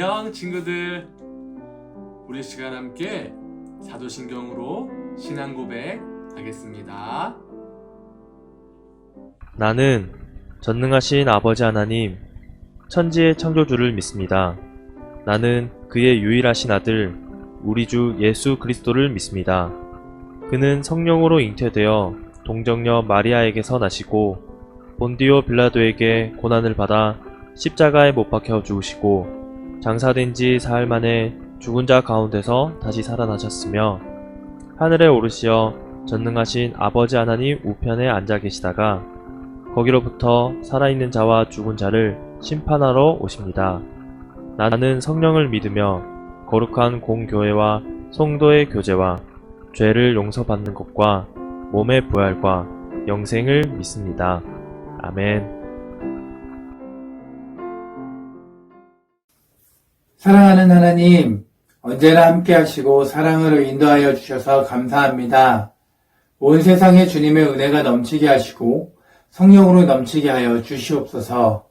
안녕 친구들. 우리 시간 함께 사도신경으로 신앙 고백 하겠습니다. 나는 전능하신 아버지 하나님, 천지의 창조주를 믿습니다. 나는 그의 유일하신 아들, 우리 주 예수 그리스도를 믿습니다. 그는 성령으로 잉태되어 동정녀 마리아에게서 나시고 본디오 빌라도에게 고난을 받아 십자가에 못 박혀 죽으시고 장사된 지 사흘 만에 죽은 자 가운데서 다시 살아나셨으며 하늘에 오르시어 전능하신 아버지 하나님 우편에 앉아 계시다가 거기로부터 살아있는 자와 죽은 자를 심판하러 오십니다. 나는 성령을 믿으며 거룩한 공교회와 성도의 교제와 죄를 용서받는 것과 몸의 부활과 영생을 믿습니다. 아멘. 사랑하는 하나님, 언제나 함께 하시고 사랑으로 인도하여 주셔서 감사합니다. 온 세상에 주님의 은혜가 넘치게 하시고 성령으로 넘치게 하여 주시옵소서.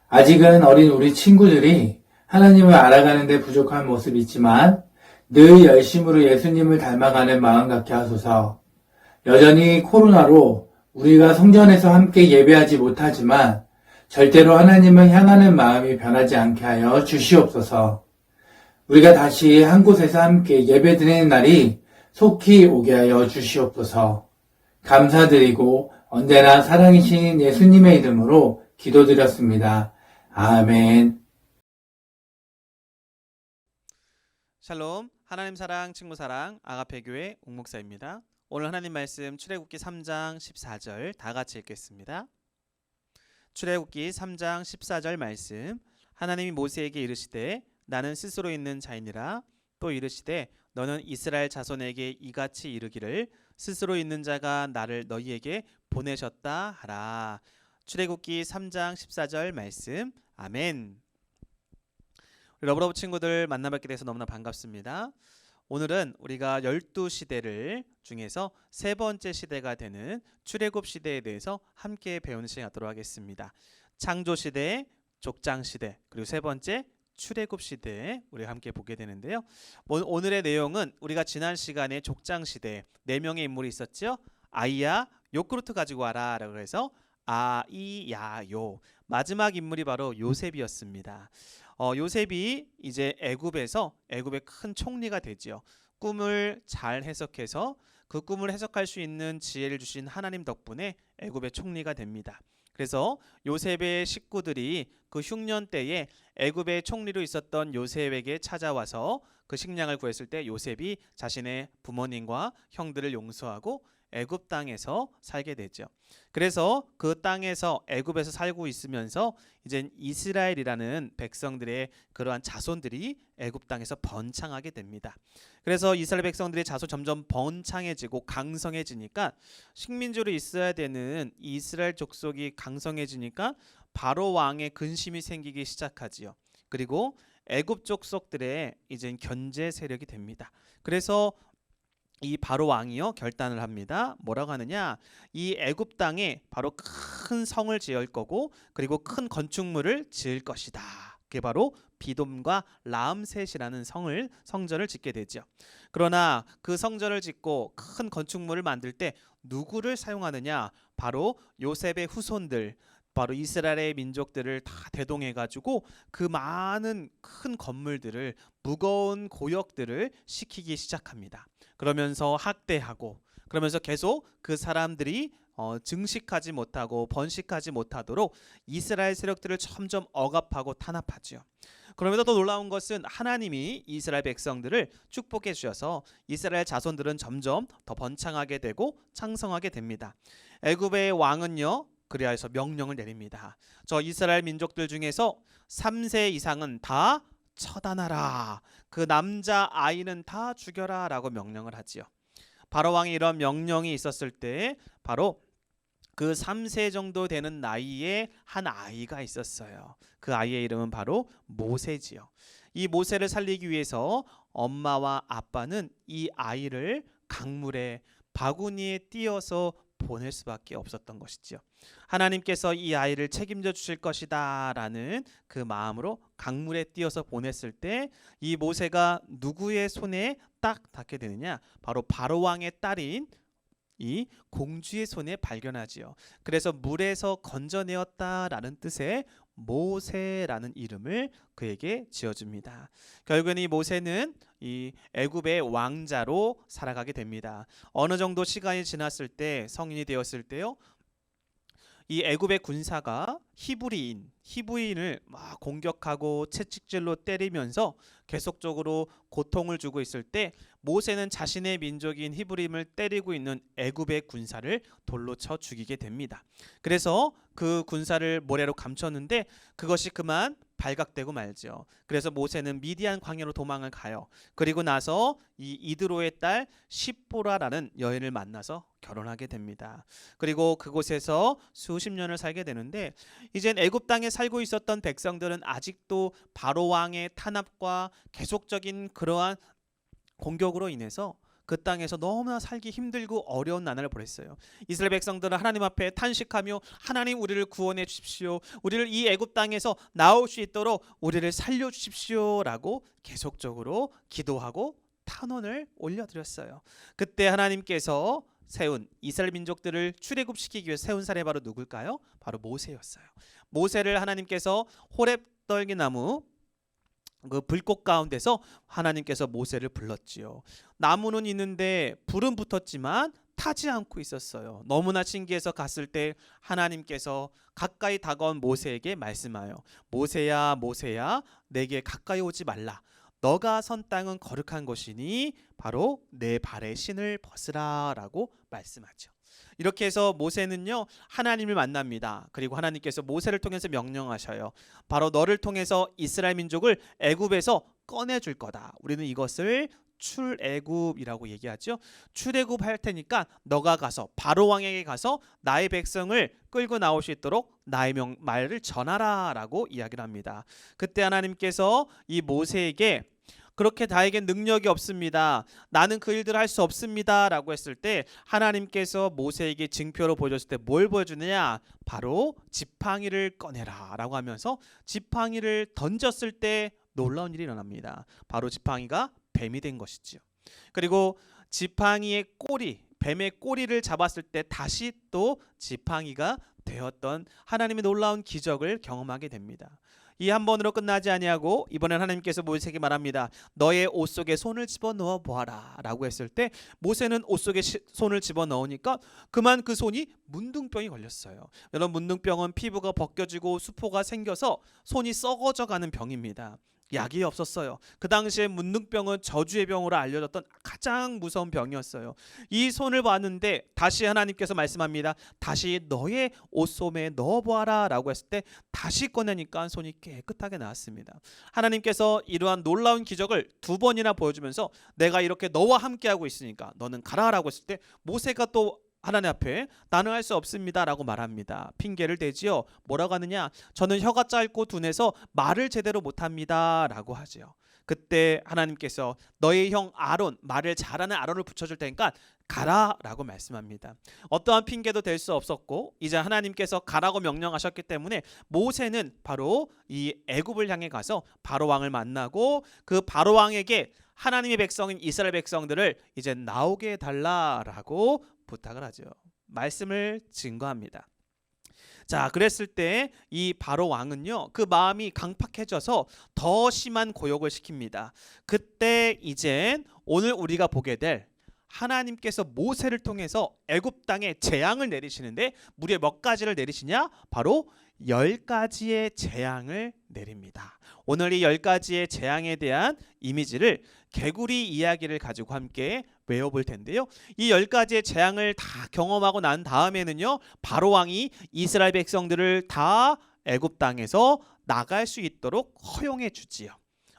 아직은 어린 우리 친구들이 하나님을 알아가는 데 부족한 모습이 있지만 늘 열심으로 예수님을 닮아가는 마음 갖게 하소서. 여전히 코로나로 우리가 성전에서 함께 예배하지 못하지만 절대로 하나님을 향하는 마음이 변하지 않게 하여 주시옵소서. 우리가 다시 한 곳에서 함께 예배드리는 날이 속히 오게 하여 주시옵소서. 감사드리고 언제나 사랑이신 예수님의 이름으로 기도드렸습니다. 아멘. 샬롬, 하나님 사랑, 친구 사랑, 아가페교회 옥목사입니다. 오늘 하나님 말씀 출애굽기 3장 14절 다 같이 읽겠습니다. 출애굽기 3장 14절 말씀. 하나님이 모세에게 이르시되 나는 스스로 있는 자이니라. 또 이르시되 너는 이스라엘 자손에게 이같이 이르기를 스스로 있는 자가 나를 너희에게 보내셨다 하라. 출애굽기 3장 14절 말씀. 아멘. 우리 러브러브 친구들 만나뵙게 돼서 너무나 반갑습니다. 오늘은 우리가 12시대를 중에서 세 번째 시대가 되는 출애굽 시대에 대해서 함께 배우는 시간 갖도록 하겠습니다. 창조 시대, 족장 시대, 그리고 세 번째 출애굽 시대 우리가 함께 보게 되는데요. 오늘의 내용은 우리가 지난 시간에 족장 시대 4명의 인물이 있었죠. 아이야, 요구르트 가지고 와라 라고 해서 아이야요. 마지막 인물이 바로 요셉이었습니다. 요셉이 이제 애굽의 큰 총리가 되지요. 꿈을 잘 해석해서 그 꿈을 해석할 수 있는 지혜를 주신 하나님 덕분에 애굽의 총리가 됩니다. 그래서 요셉의 식구들이 그 흉년 때에 애굽의 총리로 있었던 요셉에게 찾아와서 그 식량을 구했을 때 요셉이 자신의 부모님과 형들을 용서하고 애굽 땅에서 살게 되죠. 그래서 그 땅에서 애굽에서 살고 있으면서 이제 이스라엘이라는 백성들의 그러한 자손들이 애굽 땅에서 번창하게 됩니다. 그래서 이스라엘 백성들의 자손 점점 번창해지고 강성해지니까 식민지로 있어야 되는 이스라엘 족속이 강성해지니까 바로 왕의 근심이 생기기 시작하지요. 그리고 애굽 족속들의 이제 견제 세력이 됩니다. 그래서 이 바로 왕이요 결단을 합니다. 뭐라고 하느냐? 이 애굽 땅에 바로 큰 성을 지을 거고 그리고 큰 건축물을 지을 것이다. 그게 바로 비돔과 라암셋이라는 성전을 짓게 되죠. 그러나 그 성전을 짓고 큰 건축물을 만들 때 누구를 사용하느냐? 바로 요셉의 후손들, 바로 이스라엘의 민족들을 다 대동해가지고 그 많은 큰 건물들을 무거운 고역들을 시키기 시작합니다. 그러면서 학대하고 그러면서 계속 그 사람들이 증식하지 못하고 번식하지 못하도록 이스라엘 세력들을 점점 억압하고 탄압하죠. 그럼에도 더 놀라운 것은 하나님이 이스라엘 백성들을 축복해 주셔서 이스라엘 자손들은 점점 더 번창하게 되고 창성하게 됩니다. 애굽의 왕은요 그리하여서 명령을 내립니다. 저 이스라엘 민족들 중에서 3세 이상은 다 처단하라. 그 남자 아이는 다 죽여라 라고 명령을 하지요. 바로 왕이 이런 명령이 있었을 때 바로 그 3세 정도 되는 나이에 한 아이가 있었어요. 그 아이의 이름은 바로 모세지요. 이 모세를 살리기 위해서 엄마와 아빠는 이 아이를 강물에 바구니에 띄어서 보낼 수밖에 없었던 것이지요. 하나님께서 이 아이를 책임져 주실 것이다 라는 그 마음으로 강물에 띄어서 보냈을 때 이 모세가 누구의 손에 딱 닿게 되느냐, 바로 바로왕의 딸인 이 공주의 손에 발견하지요. 그래서 물에서 건져내었다라는 뜻의 모세라는 이름을 그에게 지어줍니다. 결국엔 이 모세는 이 애굽의 왕자로 살아가게 됩니다. 어느 정도 시간이 지났을 때, 성인이 되었을 때요, 이 애굽의 군사가 히브리인을 막 공격하고 채찍질로 때리면서 계속적으로 고통을 주고 있을 때 모세는 자신의 민족인 히브리인을 때리고 있는 애굽의 군사를 돌로 쳐 죽이게 됩니다. 그래서 그 군사를 모래로 감췄는데 그것이 그만 발각되고 말죠. 그래서 모세는 미디안 광야로 도망을 가요. 그리고 나서 이 이드로의 딸 십보라라는 여인을 만나서 결혼하게 됩니다. 그리고 그곳에서 수십 년을 살게 되는데, 이젠 애굽 땅에 살고 있었던 백성들은 아직도 바로 왕의 탄압과 계속적인 그러한 공격으로 인해서 그 땅에서 너무나 살기 힘들고 어려운 나날을 보냈어요. 이스라엘 백성들은 하나님 앞에 탄식하며 하나님 우리를 구원해 주십시오. 우리를 이 애굽 땅에서 나올 수 있도록 우리를 살려 주십시오라고 계속적으로 기도하고 탄원을 올려드렸어요. 그때 하나님께서 세운 이스라엘 민족들을 출애굽시키기 위해 세운 사람이 바로 누굴까요? 바로 모세였어요. 모세를 하나님께서 호렙 떨기나무 그 불꽃 가운데서 하나님께서 모세를 불렀지요. 나무는 있는데 불은 붙었지만 타지 않고 있었어요. 너무나 신기해서 갔을 때 하나님께서 가까이 다가온 모세에게 말씀하여 모세야 모세야 내게 가까이 오지 말라. 너가 선 땅은 거룩한 것이니 바로 내 발의 신을 벗으라 라고 말씀하죠. 이렇게 해서 모세는요 하나님을 만납니다. 그리고 하나님께서 모세를 통해서 명령하셔요. 바로 너를 통해서 이스라엘 민족을 애굽에서 꺼내줄 거다. 우리는 이것을 출애굽이라고 얘기하죠. 출애굽 할 테니까 너가 가서 바로 왕에게 가서 나의 백성을 끌고 나올 수 있도록 나의 말을 전하라 라고 이야기를 합니다. 그때 하나님께서 이 모세에게 그렇게 나에게 능력이 없습니다. 나는 그 일들을 할 수 없습니다 라고 했을 때 하나님께서 모세에게 징표로 보여줬을 때 뭘 보여주느냐, 바로 지팡이를 꺼내라 라고 하면서 지팡이를 던졌을 때 놀라운 일이 일어납니다. 바로 지팡이가 뱀이 된 것이지요. 그리고 지팡이의 꼬리, 뱀의 꼬리를 잡았을 때 다시 또 지팡이가 되었던 하나님의 놀라운 기적을 경험하게 됩니다. 이 한 번으로 끝나지 아니하고 이번엔 하나님께서 모세에게 말합니다. 너의 옷 속에 손을 집어넣어 보아라 라고 했을 때 모세는 옷 속에 손을 집어넣으니까 그만 그 손이 문둥병이 걸렸어요. 여러분, 문둥병은 피부가 벗겨지고 수포가 생겨서 손이 썩어져 가는 병입니다. 약이 없었어요. 그 당시에 문둥병은 저주의 병으로 알려졌던 가장 무서운 병이었어요. 이 손을 봤는데 다시 하나님께서 말씀합니다. 다시 너의 옷소매에 넣어보아라 라고 했을 때 다시 꺼내니까 손이 깨끗하게 나왔습니다. 하나님께서 이러한 놀라운 기적을 두 번이나 보여주면서 내가 이렇게 너와 함께하고 있으니까 너는 가라 라고 했을 때 모세가 또 하나님 앞에 나는 할 수 없습니다 라고 말합니다. 핑계를 대지요. 뭐라고 하느냐, 저는 혀가 짧고 둔해서 말을 제대로 못합니다 라고 하지요. 그때 하나님께서 너의 형 아론, 말을 잘하는 아론을 붙여줄 테니까 가라 라고 말씀합니다. 어떠한 핑계도 될 수 없었고 이제 하나님께서 가라고 명령하셨기 때문에 모세는 바로 이 애굽을 향해 가서 바로 왕을 만나고 그 바로 왕에게 하나님의 백성인 이스라엘 백성들을 이제 나오게 해달라라고 부탁을 하죠. 말씀을 증거합니다. 자, 그랬을 때 이 바로 왕은요 그 마음이 강팍해져서 더 심한 고욕을 시킵니다. 그때 이젠 오늘 우리가 보게 될 하나님께서 모세를 통해서 애굽 땅에 재앙을 내리시는데 무려 몇 가지를 내리시냐? 바로 10가지의 재앙을 내립니다. 오늘 이 10가지의 재앙에 대한 이미지를 개구리 이야기를 가지고 함께 외워볼 텐데요. 이 10가지의 재앙을 다 경험하고 난 다음에는요 바로 왕이 이스라엘 백성들을 다 애굽 땅에서 나갈 수 있도록 허용해 주지요.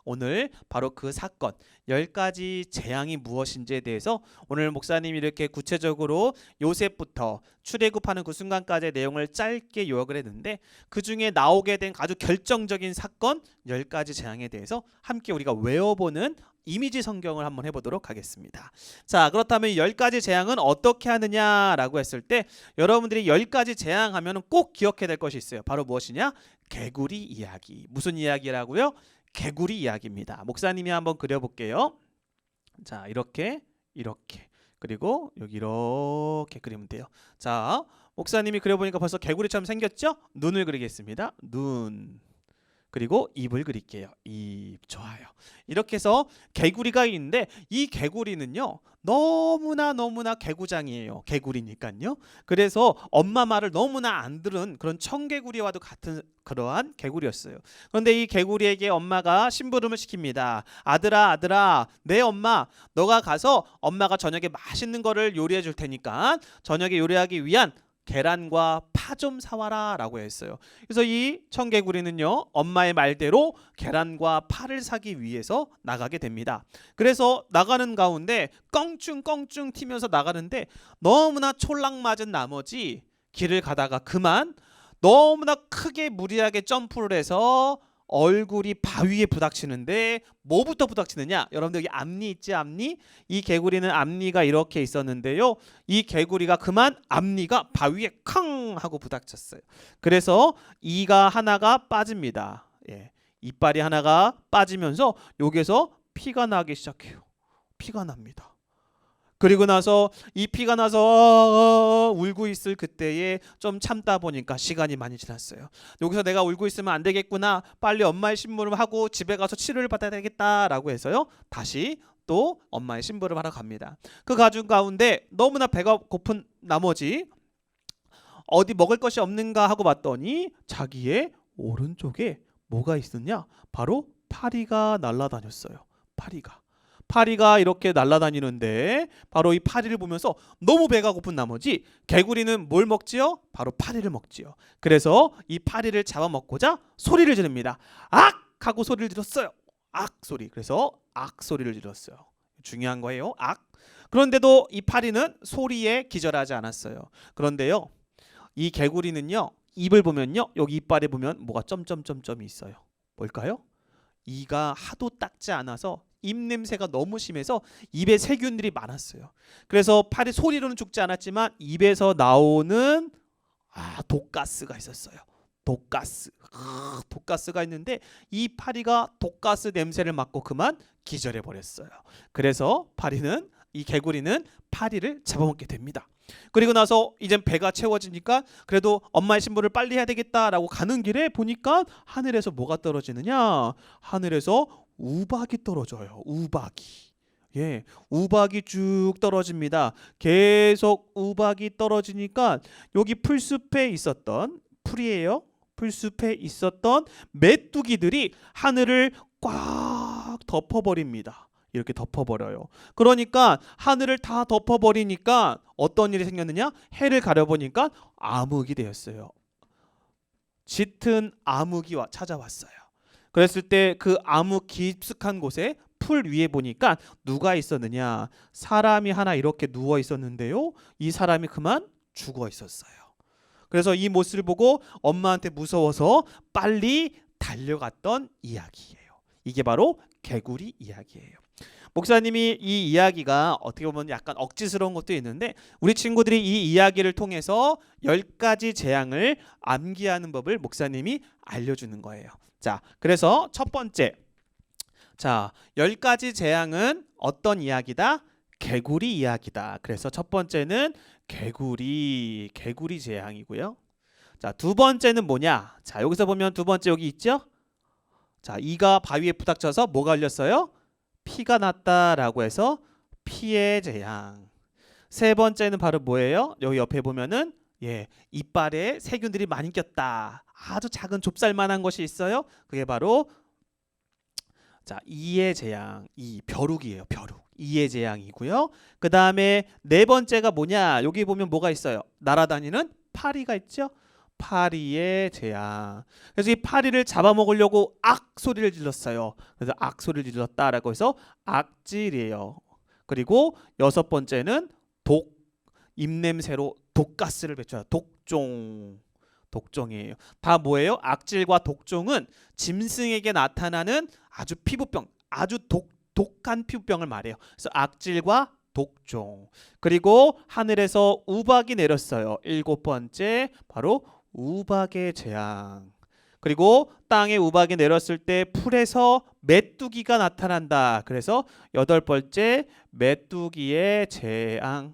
오늘 바로 그 사건 10가지 재앙이 무엇인지에 대해서 오늘 목사님이 이렇게 구체적으로 요셉부터 출애굽하는 그 순간까지의 내용을 짧게 요약을 했는데 그 중에 나오게 된 아주 결정적인 사건 10가지 재앙에 대해서 함께 우리가 외워보는 이미지 성경을 한번 해보도록 하겠습니다. 자, 그렇다면 10가지 재앙은 어떻게 하느냐라고 했을 때 여러분들이 10가지 재앙하면 꼭 기억해야 될 것이 있어요. 바로 무엇이냐? 개구리 이야기. 무슨 이야기라고요? 개구리 이야기입니다. 목사님이 한번 그려볼게요. 자, 이렇게 그리고 여기 이렇게 그리면 돼요. 자, 목사님이 그려보니까 벌써 개구리처럼 생겼죠? 눈을 그리겠습니다. 눈. 그리고 입을 그릴게요. 입. 좋아요. 이렇게 해서 개구리가 있는데 이 개구리는요 너무나 개구장이에요. 개구리니까요. 그래서 엄마 말을 너무나 안 들은 그런 청개구리와도 같은 그러한 개구리였어요. 그런데 이 개구리에게 엄마가 심부름을 시킵니다. 아들아 내 엄마 너가 가서 엄마가 저녁에 맛있는 거를 요리해 줄 테니까 저녁에 요리하기 위한 계란과 파 좀 사와라 라고 했어요. 그래서 이 청개구리는요 엄마의 말대로 계란과 파를 사기 위해서 나가게 됩니다. 그래서 나가는 가운데 껑충껑충 튀면서 나가는데 너무나 촐락맞은 나머지 길을 가다가 그만 너무나 크게 무리하게 점프를 해서 얼굴이 바위에 부닥치는데 뭐부터 부닥치느냐? 여러분들 여기 앞니 있지? 앞니? 이 개구리는 앞니가 이렇게 있었는데요. 이 개구리가 그만 앞니가 바위에 캉 하고 부닥쳤어요. 그래서 이가 하나가 빠집니다. 예. 이빨이 하나가 빠지면서 여기서 피가 나기 시작해요. 피가 납니다. 그리고 나서 이 피가 나서 울고 있을 그때에 좀 참다 보니까 시간이 많이 지났어요. 여기서 내가 울고 있으면 안 되겠구나. 빨리 엄마의 심부름을 하고 집에 가서 치료를 받아야 되겠다라고 해서요. 다시 또 엄마의 심부름을 하러 갑니다. 그 가족 가운데 너무나 배가 고픈 나머지 어디 먹을 것이 없는가 하고 봤더니 자기의 오른쪽에 뭐가 있었냐? 바로 파리가 날아다녔어요. 파리가 이렇게 날아다니는데 바로 이 파리를 보면서 너무 배가 고픈 나머지 개구리는 뭘 먹지요? 바로 파리를 먹지요. 그래서 이 파리를 잡아먹고자 소리를 지릅니다. 악! 하고 소리를 질렀어요. 악 소리. 그래서 악 소리를 질렀어요. 중요한 거예요. 악. 그런데도 이 파리는 소리에 기절하지 않았어요. 그런데요. 이 개구리는요. 입을 보면요. 여기 이빨에 보면 뭐가 점점점점이 있어요. 뭘까요? 이가 하도 닦지 않아서 입 냄새가 너무 심해서 입에 세균들이 많았어요. 그래서 파리 소리로는 죽지 않았지만 입에서 나오는 독가스가 있었어요. 독가스가 있는데 이 파리가 독가스 냄새를 맡고 그만 기절해 버렸어요. 그래서 이 개구리는 파리를 잡아먹게 됩니다. 그리고 나서 이젠 배가 채워지니까 그래도 엄마의 신부를 빨리 해야 되겠다라고 가는 길에 보니까 하늘에서 뭐가 떨어지느냐? 하늘에서 우박이 떨어져요. 예, 우박이 쭉 떨어집니다. 계속 우박이 떨어지니까 여기 풀숲에 있었던 메뚜기들이 하늘을 꽉 덮어버립니다. 이렇게 덮어버려요. 그러니까 하늘을 다 덮어버리니까 어떤 일이 생겼느냐? 해를 가려보니까 암흑이 되었어요. 짙은 암흑이 찾아왔어요. 그랬을 때 그 암흑 깊숙한 곳에 풀 위에 보니까 누가 있었느냐? 사람이 하나 이렇게 누워 있었는데요. 이 사람이 그만 죽어 있었어요. 그래서 이 모습을 보고 엄마한테 무서워서 빨리 달려갔던 이야기예요. 이게 바로 개구리 이야기예요. 목사님이 이 이야기가 어떻게 보면 약간 억지스러운 것도 있는데 우리 친구들이 이 이야기를 통해서 10가지 재앙을 암기하는 법을 목사님이 알려주는 거예요. 자, 그래서 첫 번째, 10가지 재앙은 어떤 이야기다? 개구리 이야기다. 그래서 첫 번째는 개구리 재앙이고요. 자, 두 번째는 뭐냐? 자, 여기서 보면 두 번째 여기 있죠? 자, 이가 바위에 부닥쳐서 뭐가 흘렸어요? 피가 났다라고 해서 피의 재앙. 세 번째는 바로 뭐예요? 여기 옆에 보면은 이빨에 세균들이 많이 꼈다. 아주 작은 좁쌀만한 것이 있어요. 그게 바로 이의 재앙. 벼룩이에요. 벼룩. 이의 재앙이고요. 그 다음에 네 번째가 뭐냐? 여기 보면 뭐가 있어요? 날아다니는 파리가 있죠. 파리의 재앙. 그래서 이 파리를 잡아먹으려고 악 소리를 질렀어요. 그래서 악 소리를 질렀다라고 해서 악질이에요. 그리고 여섯 번째는 독, 입냄새로 독가스를 배출해요. 독종이에요. 다 뭐예요? 악질과 독종은 짐승에게 나타나는 아주 피부병, 아주 독한 피부병을 말해요. 그래서 악질과 독종. 그리고 하늘에서 우박이 내렸어요. 일곱 번째 바로 우박의 재앙. 그리고 땅에 우박이 내렸을 때 풀에서 메뚜기가 나타난다. 그래서 여덟 번째 메뚜기의 재앙.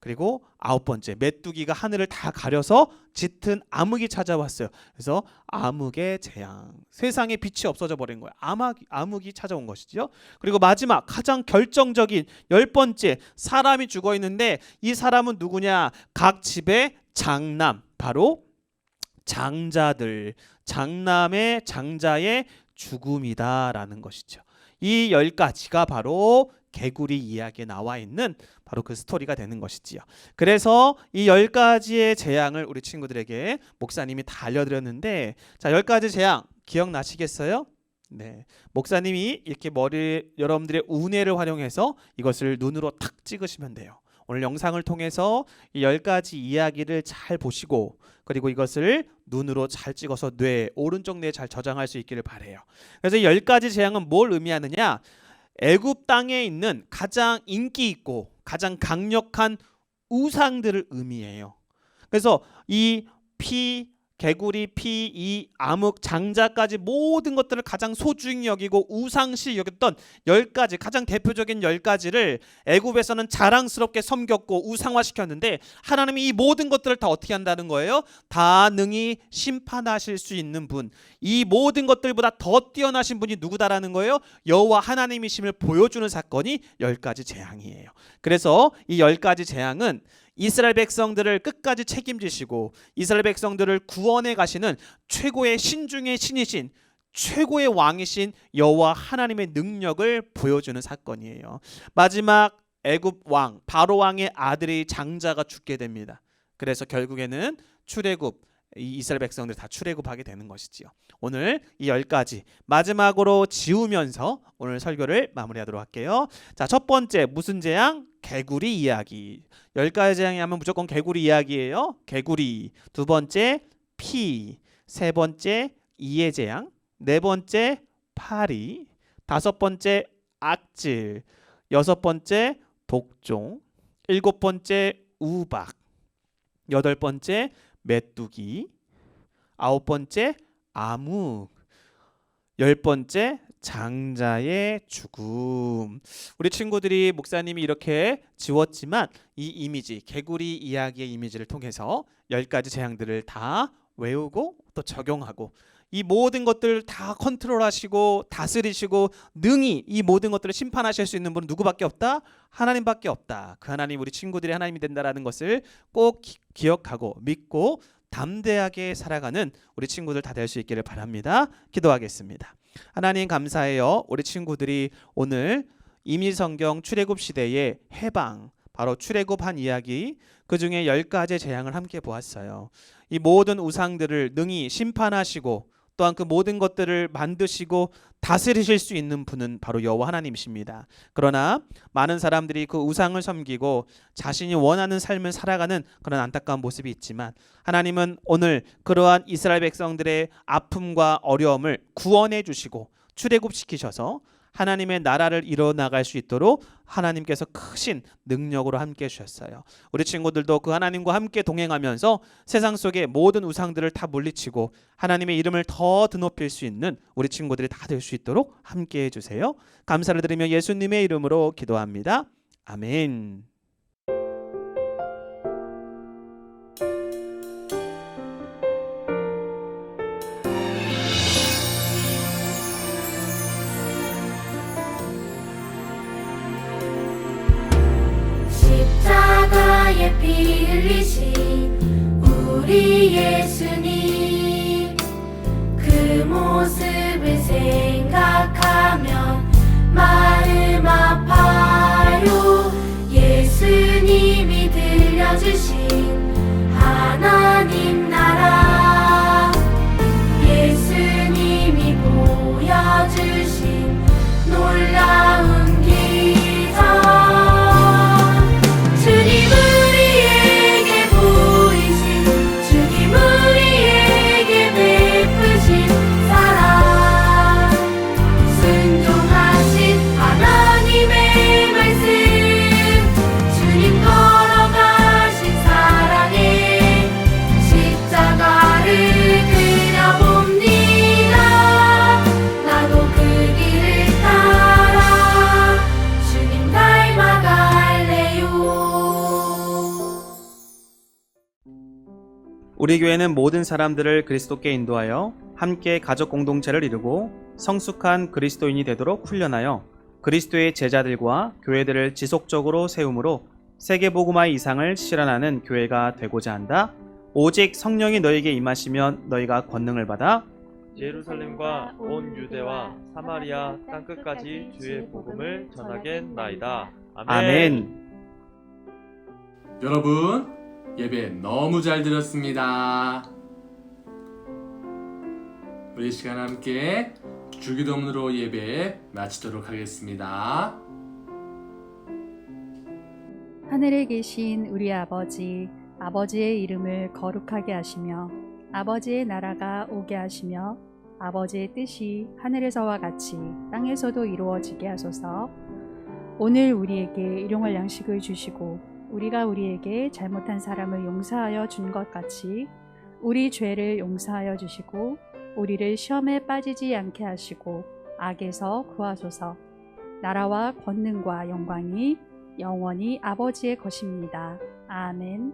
그리고 아홉 번째 메뚜기가 하늘을 다 가려서 짙은 암흑이 찾아왔어요. 그래서 암흑의 재앙. 세상에 빛이 없어져 버린 거예요. 암흑이 찾아온 것이죠. 그리고 마지막 가장 결정적인 열 번째, 사람이 죽어 있는데 이 사람은 누구냐? 각 집의 장남, 바로 장자들, 장자의 죽음이다라는 것이죠. 이 열 가지가 바로 개구리 이야기에 나와 있는 바로 그 스토리가 되는 것이지요. 그래서 이 열 가지의 재앙을 우리 친구들에게 목사님이 다 알려드렸는데, 자, 열 가지 재앙 기억나시겠어요? 네, 목사님이 이렇게 여러분들의 우뇌를 활용해서 이것을 눈으로 탁 찍으시면 돼요. 오늘 영상을 통해서 이 열 가지 이야기를 잘 보시고, 그리고 이것을 눈으로 잘 찍어서 오른쪽 뇌에 잘 저장할 수 있기를 바라요. 그래서 이 열 가지 재앙은 뭘 의미하느냐? 애굽 땅에 있는 가장 인기 있고 가장 강력한 우상들을 의미해요. 그래서 이 개구리, 이 암흑, 장자까지 모든 것들을 가장 소중히 여기고 우상시 여겼던 열 가지, 가장 대표적인 열 가지를 애굽에서는 자랑스럽게 섬겼고 우상화시켰는데, 하나님이 이 모든 것들을 다 어떻게 한다는 거예요? 다 능히 심판하실 수 있는 분, 이 모든 것들보다 더 뛰어나신 분이 누구다라는 거예요? 여호와 하나님이심을 보여주는 사건이 열 가지 재앙이에요. 그래서 이 열 가지 재앙은 이스라엘 백성들을 끝까지 책임지시고 이스라엘 백성들을 구원해 가시는 최고의 신 중의 신이신, 최고의 왕이신 여호와 하나님의 능력을 보여주는 사건이에요. 마지막 애굽 왕 바로 왕의 아들이 장자가 죽게 됩니다. 그래서 결국에는 출애굽, 이 이스라엘 백성들 다 출애굽하게 되는 것이지요. 오늘 이 열 가지 마지막으로 지우면서 오늘 설교를 마무리하도록 할게요. 자, 첫 번째 무슨 재앙? 개구리 이야기. 열 가지 재앙이 하면 무조건 개구리 이야기예요. 개구리. 두 번째 피. 세 번째 이의 재앙. 네 번째 파리. 다섯 번째 악질. 여섯 번째 독종. 일곱 번째 우박. 여덟 번째 메뚜기. 아홉 번째 암흑. 열 번째 장자의 죽음. 우리 친구들이 목사님이 이렇게 지웠지만 이 이미지, 개구리 이야기의 이미지를 통해서 열 가지 재앙들을 다 외우고 또 적용하고, 이 모든 것들을 다 컨트롤하시고 다스리시고 능히 이 모든 것들을 심판하실 수 있는 분은 누구밖에 없다? 하나님밖에 없다. 그 하나님, 우리 친구들이 하나님이 된다라는 것을 꼭 기억하고 믿고 담대하게 살아가는 우리 친구들 다 될 수 있기를 바랍니다. 기도하겠습니다. 하나님 감사해요. 우리 친구들이 오늘 이미성경 출애굽 시대의 해방, 바로 출애굽한 이야기, 그 중에 열 가지의 재앙을 함께 보았어요. 이 모든 우상들을 능히 심판하시고 또한 그 모든 것들을 만드시고 다스리실 수 있는 분은 바로 여호와 하나님이십니다. 그러나 많은 사람들이 그 우상을 섬기고 자신이 원하는 삶을 살아가는 그런 안타까운 모습이 있지만, 하나님은 오늘 그러한 이스라엘 백성들의 아픔과 어려움을 구원해 주시고 출애굽시키셔서 하나님의 나라를 이뤄나갈 수 있도록 하나님께서 크신 능력으로 함께 해주셨어요. 우리 친구들도 그 하나님과 함께 동행하면서 세상 속의 모든 우상들을 다 물리치고 하나님의 이름을 더 드높일 수 있는 우리 친구들이 다 될 수 있도록 함께 해주세요. 감사를 드리며 예수님의 이름으로 기도합니다. 아멘. 십자가에 피 흘리신 우리 예수님, 그 모습을 생각하면 마음 아파요. 예수님이 들려주신 하나님 우리 교회는 모든 사람들을 그리스도께 인도하여 함께 가족 공동체를 이루고 성숙한 그리스도인이 되도록 훈련하여 그리스도의 제자들과 교회들을 지속적으로 세움으로 세계복음화의 이상을 실현하는 교회가 되고자 한다. 오직 성령이 너희에게 임하시면 너희가 권능을 받아 예루살렘과 온 유대와 사마리아 땅끝까지 주의 복음을 전하겠나이다. 아멘. 여러분, 예배 너무 잘 드렸습니다. 우리 시간 함께 주기도문으로 예배 마치도록 하겠습니다. 하늘에 계신 우리 아버지, 아버지의 이름을 거룩하게 하시며 아버지의 나라가 오게 하시며 아버지의 뜻이 하늘에서와 같이 땅에서도 이루어지게 하소서. 오늘 우리에게 일용할 양식을 주시고 우리가 우리에게 잘못한 사람을 용서하여 준 것 같이 우리 죄를 용서하여 주시고 우리를 시험에 빠지지 않게 하시고 악에서 구하소서. 나라와 권능과 영광이 영원히 아버지의 것입니다. 아멘.